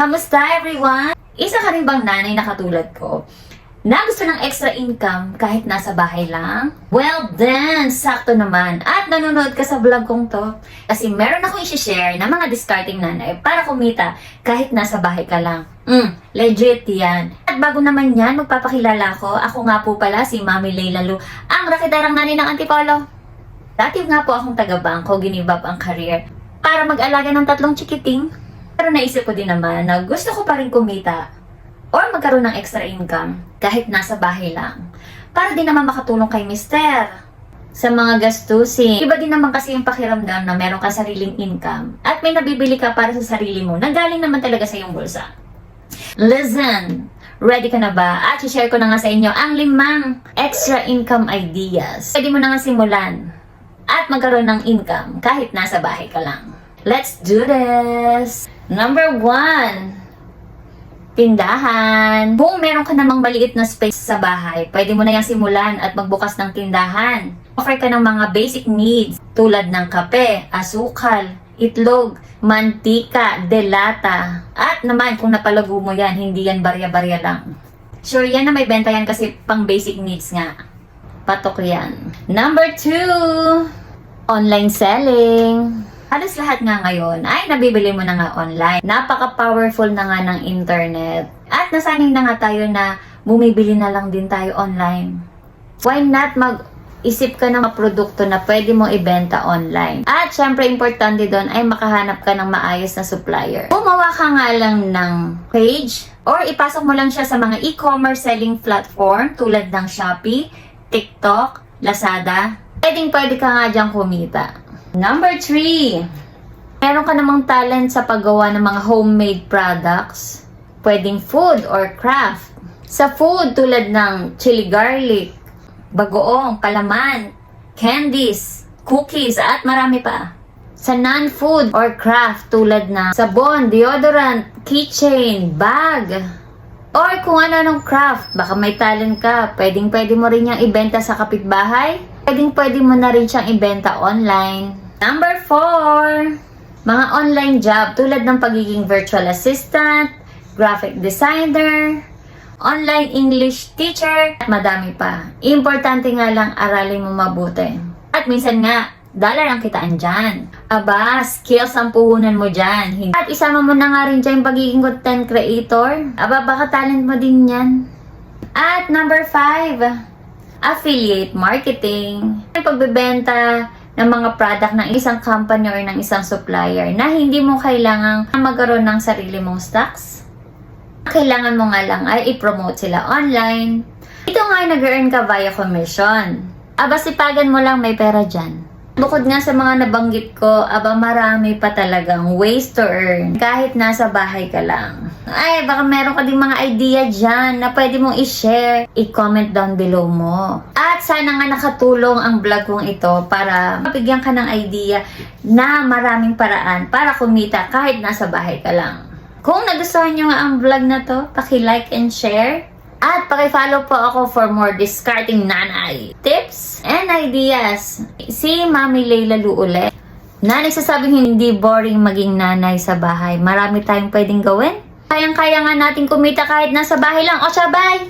Kamusta everyone? Isa ka rin bang nanay na katulad ko na gusto ng extra income kahit nasa bahay lang? Well then, sakto naman at nanonood ka sa vlog kong to kasi meron akong i-share na mga discarding nanay para kumita kahit nasa bahay ka lang. Legit yan. At bago naman yan, magpapakilala ko. Ako nga po pala si Mami Leila Lu, ang rakitarang nanay ng Antipolo. Dati nga po akong taga-bangko, ginibab ang career para mag-alaga ng 3 chikiting. Pero naisip ko din naman na gusto ko pa rin kumita or magkaroon ng extra income kahit nasa bahay lang. Para din naman makatulong kay mister sa mga gastusin. Iba din naman kasi yung pakiramdam na meron ka sariling income at may nabibili ka para sa sarili mo na galing naman talaga sa iyong bulsa. Listen! Ready ka na ba? At share ko na nga sa inyo ang 5 extra income ideas. Pwede mo na nga simulan at magkaroon ng income kahit nasa bahay ka lang. Let's do this! Number 1, tindahan. Kung meron ka namang maliit na space sa bahay, pwede mo na yung simulan at magbukas ng tindahan. Offer ka ng mga basic needs tulad ng kape, asukal, itlog, mantika, delata. At naman kung napalago mo yan, hindi yan barya-barya lang. Sure yan na may benta yan kasi pang basic needs nga. Patok yan. Number 2, online selling. Halos lahat nga ngayon ay nabibili mo na nga online. Napaka-powerful na nga ng internet. At nasanay na nga tayo na bumibili na lang din tayo online. Why not mag-isip ka ng mga produkto na pwede mong ibenta online? At syempre importante doon ay makahanap ka ng maayos na supplier. Gumawa ka nga lang ng page or ipasok mo lang siya sa mga e-commerce selling platform tulad ng Shopee, TikTok, Lazada. Pwede ka nga dyan kumita. Number 3, meron ka namang talent sa paggawa ng mga homemade products. Pwedeng food or craft. Sa food tulad ng chili garlic, bagoong, palaman, candies, cookies, at marami pa. Sa non-food or craft tulad ng sabon, deodorant, keychain, bag, or kung ano-anong craft. Baka may talent ka, pwede mo rin niyang ibenta sa kapitbahay. Pwede mo na rin siyang ibenta online. Number 4, mga online job tulad ng pagiging virtual assistant, graphic designer, online English teacher, at madami pa. Importante nga lang aralin mo mabuti. At minsan nga, dollar ang kitaan dyan. Aba, skills ang puhunan mo dyan. At isama mo na nga rin dyan yung pagiging content creator. Aba, baka talent mo din yan. At number 5, affiliate marketing. Pagbebenta ng mga product ng isang company or ng isang supplier na hindi mo kailangang magkaroon ng sarili mong stocks. Kailangan mo nga lang ay i-promote sila online. Ito nga ay nag-earn ka via commission. Aba, sipagan mo lang, may pera dyan. Bukod nga sa mga nabanggit ko, aba marami pa talagang ways to earn kahit nasa bahay ka lang. Ay, baka meron ka ding mga idea dyan na pwede mong i-share, i-comment down below mo. At sana nga nakatulong ang vlog kong ito para mabigyan ka ng idea na maraming paraan para kumita kahit nasa bahay ka lang. Kung nagustuhan nyo nga ang vlog na to, paki-like and share. At paki-follow po ako for more discarding nanay tips and ideas. Si Mami Leila Lu ulit, na nagsasabing hindi boring maging nanay sa bahay. Marami tayong pwedeng gawin. Kayang-kaya nga natin kumita kahit nasa bahay lang. O siya, bye!